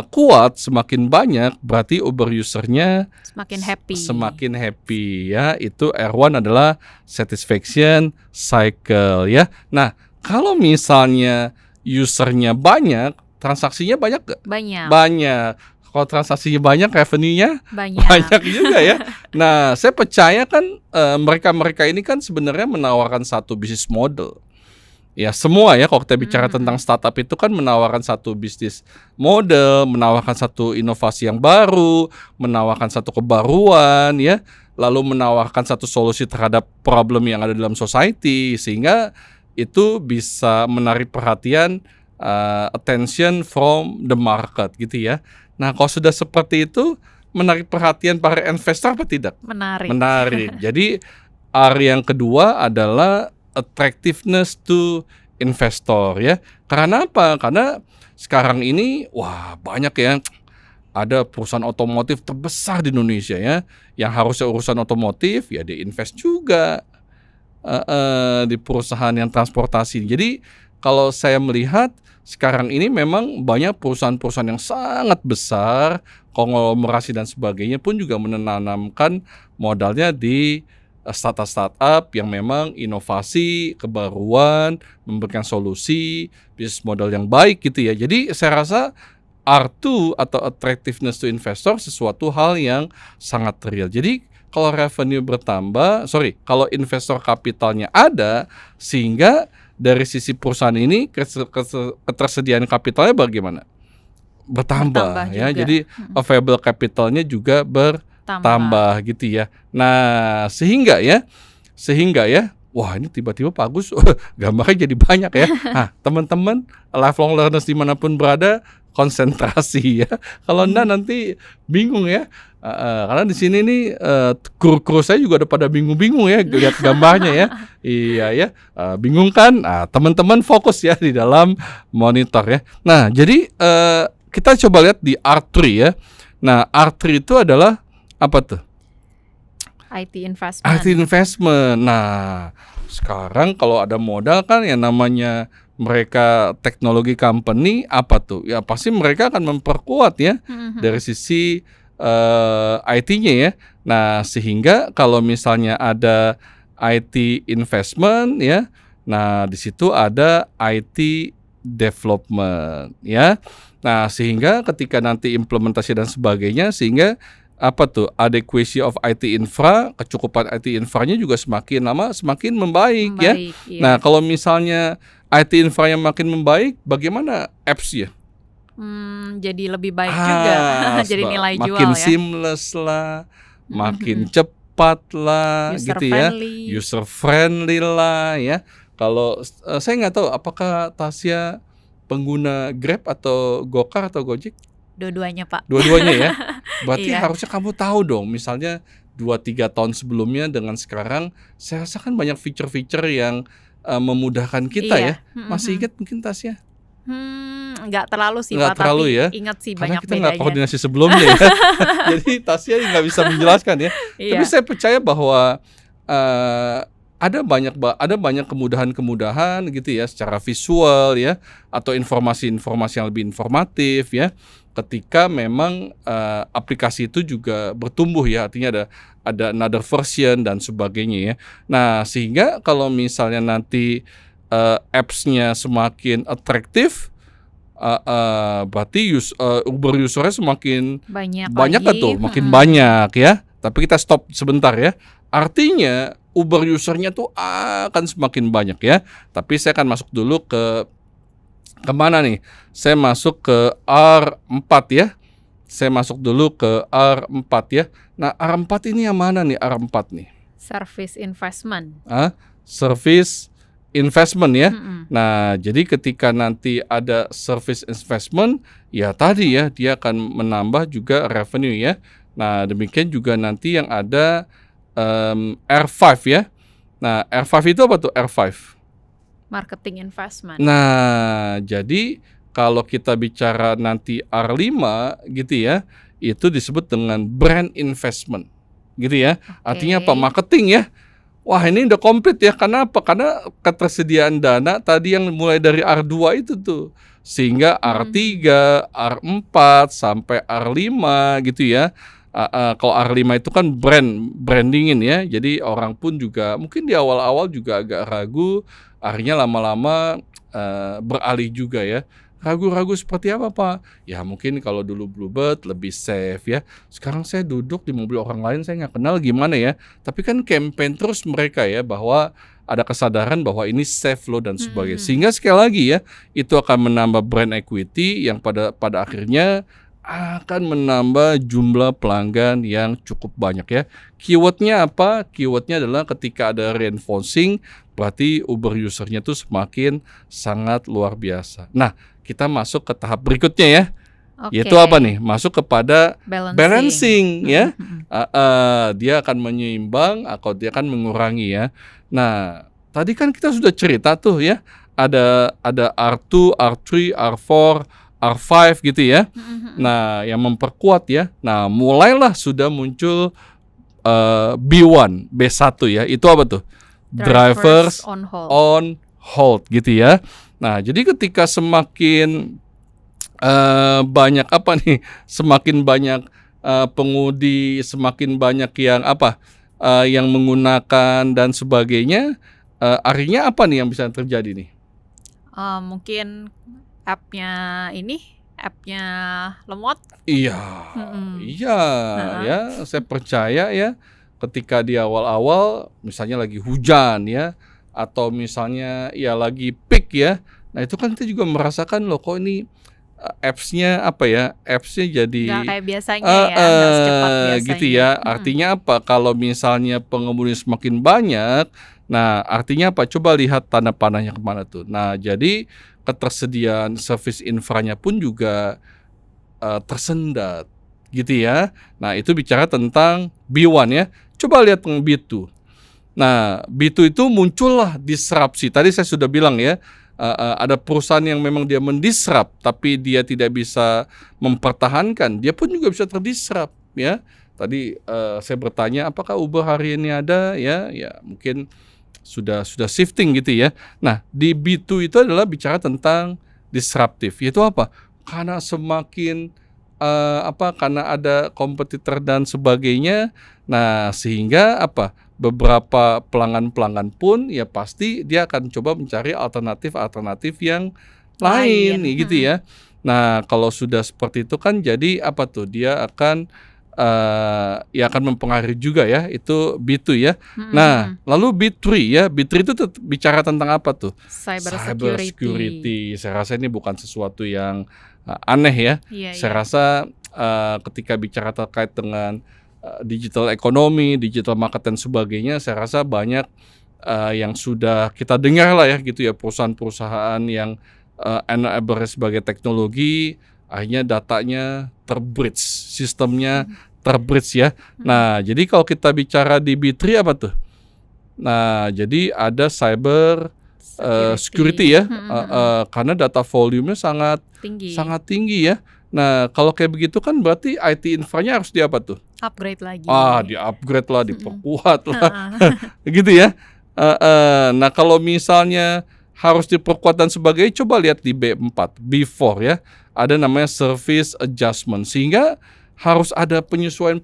kuat, semakin banyak, berarti Uber usernya semakin happy ya. Itu R1 adalah satisfaction cycle ya. Nah, kalau misalnya usernya banyak, transaksinya banyak gak? Banyak. Kalau transaksinya banyak, revenue-nya Banyak. banyak juga ya. Nah, saya percaya kan mereka-mereka ini kan sebenarnya menawarkan satu bisnis model. Ya semua ya, kalau kita bicara tentang startup itu kan menawarkan satu bisnis model, menawarkan satu inovasi yang baru, menawarkan satu kebaruan ya, lalu menawarkan satu solusi terhadap problem yang ada dalam society, sehingga itu bisa menarik perhatian, attention from the market gitu ya. Nah, kalau sudah seperti itu menarik perhatian para investor apa tidak? Menarik. Jadi R yang kedua adalah attractiveness to investor ya. Karena apa? Karena sekarang ini wah banyak ya, ada perusahaan otomotif terbesar di Indonesia ya, yang harusnya urusan otomotif ya diinvest juga di perusahaan yang transportasi. Jadi kalau saya melihat sekarang ini memang banyak perusahaan-perusahaan yang sangat besar, konglomerasi dan sebagainya pun juga menanamkan modalnya di startup-startup yang memang inovasi, kebaruan, memberikan solusi, bisnis model yang baik gitu ya. Jadi saya rasa R2 atau attractiveness to investor sesuatu hal yang sangat real. Jadi kalau revenue bertambah, kalau investor kapitalnya ada, sehingga dari sisi perusahaan ini ketersediaan kapitalnya bagaimana? Bertambah ya. Juga. Jadi available capitalnya juga bertambah gitu ya. Nah, sehingga ya, wah ini tiba-tiba Pak Agus gambarnya jadi banyak ya. Nah, teman-teman lifelong learners dimanapun berada, konsentrasi ya. Kalau enggak nanti bingung ya. Karena di sini nih kru-kru saya juga udah pada bingung-bingung ya lihat gambarnya ya. Iya ya, bingung kan? Nah, teman-teman fokus ya di dalam monitor ya. Nah, jadi kita coba lihat di R3 ya. Nah, R3 itu adalah apa tuh? IT investment. Nah, sekarang kalau ada modal kan yang namanya mereka teknologi company apa tuh? Ya pasti mereka akan memperkuat ya dari sisi IT-nya ya. Nah, sehingga kalau misalnya ada IT investment ya, nah di situ ada IT development ya. Nah, sehingga ketika nanti implementasi dan sebagainya, sehingga apa tuh adequacy of IT infra, kecukupan IT infranya juga semakin lama semakin membaik ya. Iya. Nah, kalau misalnya IT infra yang makin membaik, bagaimana apps ya? Jadi lebih baik juga, jadi nilai jual makin ya. seamless lah, makin cepat lah, User gitu friendly. ya, user friendly lah ya. Kalau saya nggak tahu apakah Tasya pengguna Grab atau Gokar atau Gojek? Dua-duanya Pak. Dua-duanya ya. Berarti Iya. harusnya kamu tahu dong, misalnya 2-3 tahun sebelumnya dengan sekarang, saya rasa kan banyak fitur-fitur yang memudahkan kita Iya. ya. Masih ingat mungkin Tasya? Nggak terlalu sih Nggak Pak, terlalu tapi ya. ingat sih Karena banyak kita nggak bedanya. koordinasi sebelumnya ya. Jadi Tasya nggak bisa menjelaskan ya. Iya. Tapi saya percaya bahwa ada banyak kemudahan-kemudahan gitu ya secara visual ya, atau informasi-informasi yang lebih informatif ya. Ketika memang aplikasi itu juga bertumbuh ya, artinya ada another version dan sebagainya ya. Nah, sehingga kalau misalnya nanti apps-nya semakin atraktif, berarti Uber usernya semakin banyak lagi. tuh, makin banyak ya. Tapi kita stop sebentar ya. Artinya Uber usernya tuh akan semakin banyak ya. Tapi saya akan masuk dulu ke mana nih? Saya masuk ke R4 ya. Saya masuk dulu ke R4 ya. Nah, R4 ini yang mana nih R4 nih? Service investment. Service investment ya. Nah, jadi ketika nanti ada service investment, ya tadi ya dia akan menambah juga revenue ya. Nah, demikian juga nanti yang ada R5 ya. Nah, R5 itu apa tuh R5? Marketing investment. Nah, jadi kalau kita bicara nanti R5 gitu ya, itu disebut dengan brand investment gitu ya. Artinya apa? Marketing ya. Wah, ini udah komplit ya. Kenapa? Karena ketersediaan dana tadi yang mulai dari R2 itu tuh, sehingga R3, R4 sampai R5 gitu ya. Kalau R5 itu kan brandingin ya. Jadi orang pun juga mungkin di awal-awal juga agak ragu, akhirnya lama-lama beralih juga ya. Ragu-ragu seperti apa, Pak? Ya mungkin kalau dulu Bluebird lebih safe ya. Sekarang saya duduk di mobil orang lain, saya nggak kenal gimana ya. Tapi kan campaign terus mereka ya bahwa ada kesadaran bahwa ini safe loh dan sebagainya. Sehingga sekali lagi ya, itu akan menambah brand equity yang pada akhirnya akan menambah jumlah pelanggan yang cukup banyak ya. Keywordnya apa? Keywordnya adalah ketika ada reinforcing, berarti Uber usernya tuh semakin sangat luar biasa. Nah, kita masuk ke tahap berikutnya ya. Yaitu apa nih? Masuk kepada balancing ya. Dia akan menyeimbang atau dia akan mengurangi ya. Nah, tadi kan kita sudah cerita tuh ya. Ada R2, R3, R4, R5 gitu ya. Nah, yang memperkuat ya. Nah, mulailah sudah muncul B1, B1 ya. Itu apa tuh? Drivers on hold gitu ya. Nah, jadi ketika semakin banyak apa nih? Semakin banyak pengemudi, semakin banyak yang apa? Yang menggunakan dan sebagainya. Akhirnya apa nih yang bisa terjadi nih? Mungkin appnya lemot. Iya, ya, saya percaya ya. Ketika di awal-awal, misalnya lagi hujan ya, atau misalnya ya lagi peak ya. Nah itu kan kita juga merasakan loh, kok ini apps-nya apa ya? Apps-nya jadi nggak kayak biasanya ya, nggak secepat biasanya. Gitu ya. Artinya apa? Kalau misalnya pengemudi semakin banyak, nah artinya apa? Coba lihat tanda panahnya kemana tuh. Nah jadi ketersediaan service infranya pun juga tersendat gitu ya. Nah itu bicara tentang B1 ya. Coba lihat B2. Nah B2 itu muncullah disrupsi. Tadi saya sudah bilang ya, ada perusahaan yang memang dia mendisrupt tapi dia tidak bisa mempertahankan, dia pun juga bisa terdisrupt ya. Tadi saya bertanya apakah Uber hari ini ada ya, ya mungkin sudah shifting gitu ya. Nah, di B2 itu adalah bicara tentang disruptif. Yaitu apa? Karena semakin karena ada kompetitor dan sebagainya. Nah, sehingga apa? Beberapa pelanggan pun ya pasti dia akan coba mencari alternatif yang lain gitu ya. Nah, kalau sudah seperti itu kan jadi apa tuh? Dia akan ya akan mempengaruhi juga ya, itu B2 ya. Nah, lalu B3 ya. B3 itu bicara tentang apa tuh? Cyber security. Saya rasa ini bukan sesuatu yang aneh ya. Saya rasa ketika bicara terkait dengan digital ekonomi, digital market dan sebagainya, saya rasa banyak yang sudah kita dengar lah ya gitu ya, perusahaan-perusahaan yang enable sebagai teknologi, akhirnya datanya terbreach, sistemnya terbreach ya. Nah, jadi kalau kita bicara di B3 apa tuh? Nah, jadi ada cyber security ya, karena data volume-nya sangat tinggi ya. Nah, kalau kayak begitu kan berarti IT infranya harus di apa tuh? Upgrade lagi. Di-upgrade lah, diperkuat lah. Gitu ya. Nah, kalau misalnya harus diperkuat dan sebagainya, coba lihat di B4, B4 ya. Ada namanya service adjustment, sehingga harus ada penyesuaian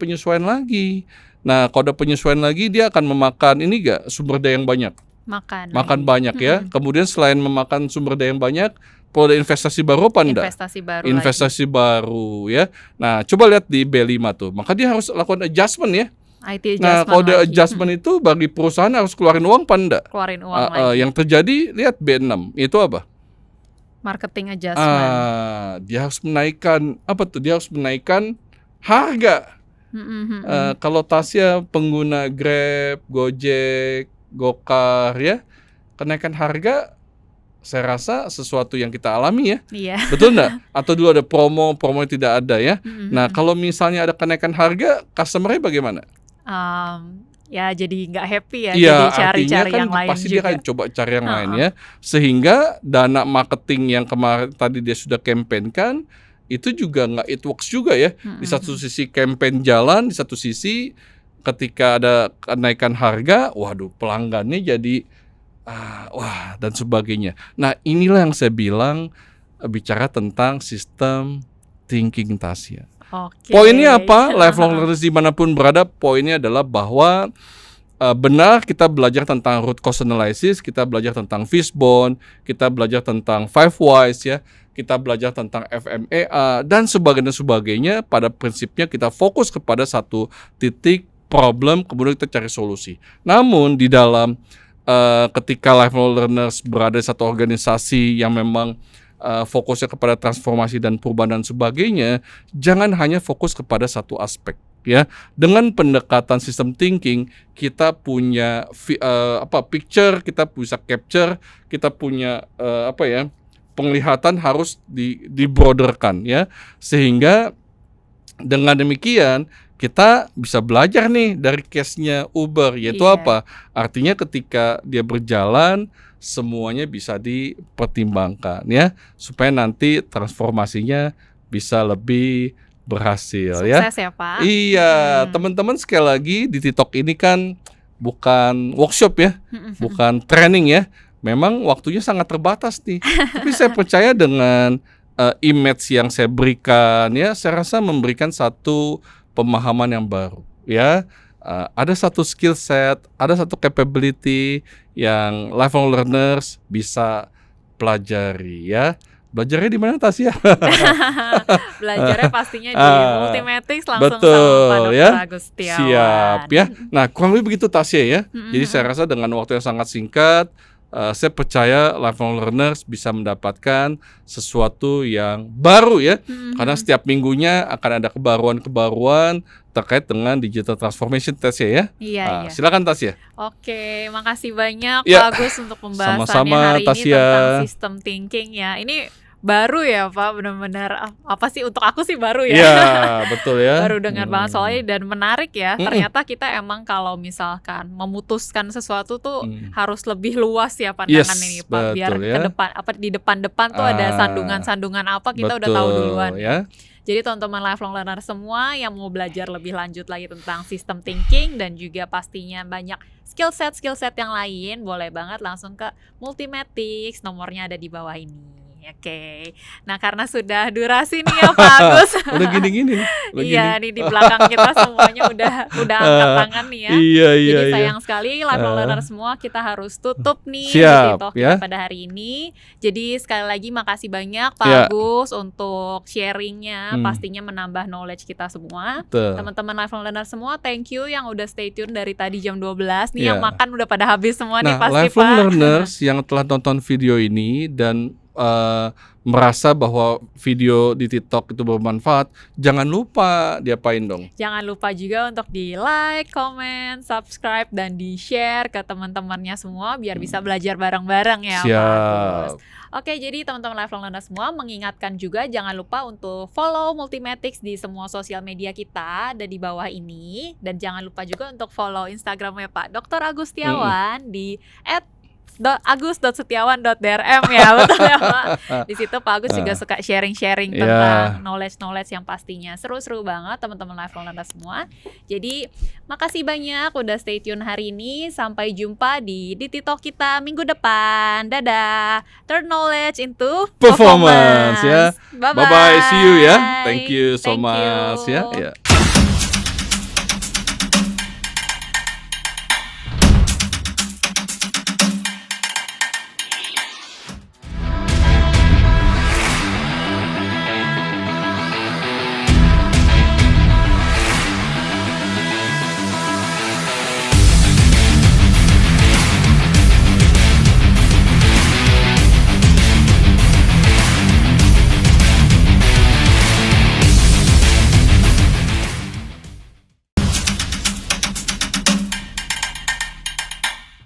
lagi. Nah, kalau ada penyesuaian lagi, dia akan memakan sumber daya yang banyak. Makan banyak ya. Kemudian selain memakan sumber daya yang banyak, perlu ada investasi baru apa enggak? Investasi baru ya. Nah, coba lihat di B5 tuh. Maka dia harus lakukan adjustment ya. IT adjustment. Nah, kalau ada adjustment itu bagi perusahaan harus keluarin uang apa enggak? Keluarin uang lagi. Yang terjadi lihat B6. Itu apa? Marketing adjustment. Dia harus menaikkan apa tuh? Dia harus menaikkan harga. Kalau Tasya pengguna Grab, Gojek, Gokar ya, kenaikan harga saya rasa sesuatu yang kita alami ya. Iya. Betul enggak? Atau dulu ada promo yang tidak ada ya. Nah, kalau misalnya ada kenaikan harga, customer-nya bagaimana? Ya jadi nggak happy ya, jadi cari-cari kan yang lain pasti juga. Dia kan coba cari yang lain ya. Sehingga dana marketing yang kemarin tadi dia sudah campaign-kan, itu juga nggak it works juga ya. Di satu sisi campaign jalan, di satu sisi ketika ada kenaikan harga, waduh pelanggannya jadi dan sebagainya. Nah, inilah yang saya bilang bicara tentang sistem thinking Tasya. Poinnya apa? Lifelong learners dimanapun berada, poinnya adalah bahwa benar kita belajar tentang root cause analysis, kita belajar tentang fishbone, kita belajar tentang 5 whys ya, kita belajar tentang FMEA dan sebagainya. Pada prinsipnya kita fokus kepada satu titik problem, kemudian kita cari solusi. Namun di dalam ketika lifelong learners berada di satu organisasi yang memang fokusnya kepada transformasi dan perubahan dan sebagainya, jangan hanya fokus kepada satu aspek. Ya, dengan pendekatan system thinking kita punya picture, kita bisa capture, kita punya penglihatan harus di-broaderkan ya, sehingga dengan demikian kita bisa belajar nih dari case-nya Uber, yaitu apa? Artinya ketika dia berjalan semuanya bisa dipertimbangkan ya, supaya nanti transformasinya bisa lebih berhasil. Sukses ya Pak. Iya, teman-teman sekali lagi di TikTok ini kan bukan workshop ya, bukan training ya. Memang waktunya sangat terbatas nih. Tapi saya percaya dengan image yang saya berikan ya, saya rasa memberikan satu pemahaman yang baru ya. Ada satu skill set, ada satu capability yang lifelong learners bisa pelajari ya. Belajarnya di mana Tasya? Belajarnya pastinya di Multimatics langsung betul, sama Pak Dr. Ya? Agus Setiawan. Siap ya. Nah, kurang lebih begitu Tasya ya. Jadi saya rasa dengan waktu yang sangat singkat, saya percaya lifelong learners bisa mendapatkan sesuatu yang baru ya. Karena setiap minggunya akan ada kebaruan-kebaruan terkait dengan digital transformation Tasya ya. Iya. Silakan Tasya. Oke, makasih banyak Ya. Pak Agus untuk pembahasannya Sama-sama, hari ini Tasya. tentang system thinking ya. Ini baru ya Pak, benar-benar apa sih, untuk aku sih baru ya. Iya, betul ya. Baru dengar banget soalnya, dan menarik ya. Ternyata kita emang kalau misalkan memutuskan sesuatu tuh harus lebih luas ya pandangan ini Pak. Biar betul ya. ke depan di depan tuh ada sandungan-sandungan apa kita udah tahu duluan ya. Jadi teman-teman lifelong learner semua yang mau belajar lebih lanjut lagi tentang system thinking dan juga pastinya banyak skill set yang lain, boleh banget langsung ke Multimatics, nomornya ada di bawah ini. Oke. Nah, karena sudah durasi nih ya Pak Agus. Udah gini-gini nih. Iya, nih di belakang kita semuanya udah angkat tangan nih ya. Iya. Jadi sayang sekali lifelong learner semua, kita harus tutup nih Siap, TikTok ya. kita pada hari ini. Jadi sekali lagi makasih banyak Pak Agus untuk sharingnya, pastinya menambah knowledge kita semua. Teman-teman lifelong learner semua, thank you yang udah stay tune dari tadi jam 12 nih. Yang makan udah pada habis semua nih pasti Pak. Lifelong learners yang telah nonton video ini dan merasa bahwa video di TikTok itu bermanfaat, jangan lupa diapain dong? Jangan lupa juga untuk di like, comment, subscribe, dan di share ke teman-temannya semua biar bisa belajar bareng-bareng ya Pak Agus. Oke, jadi teman-teman lifelong learner semua, mengingatkan juga jangan lupa untuk follow Multimatics di semua sosial media kita, ada di bawah ini. Dan jangan lupa juga untuk follow Instagramnya Pak Dr. Agus Setiawan di @agus.setiawan.drm ya, betul ya Pak. Di situ Pak Agus juga suka sharing-sharing tentang knowledge yang pastinya seru-seru banget teman-teman lifelong learner semua. Jadi makasih banyak udah stay tune hari ini. Sampai jumpa di TikTok kita minggu depan. Dadah. Turn knowledge into performance ya. Bye Bye bye. See you ya. Thank you so much ya.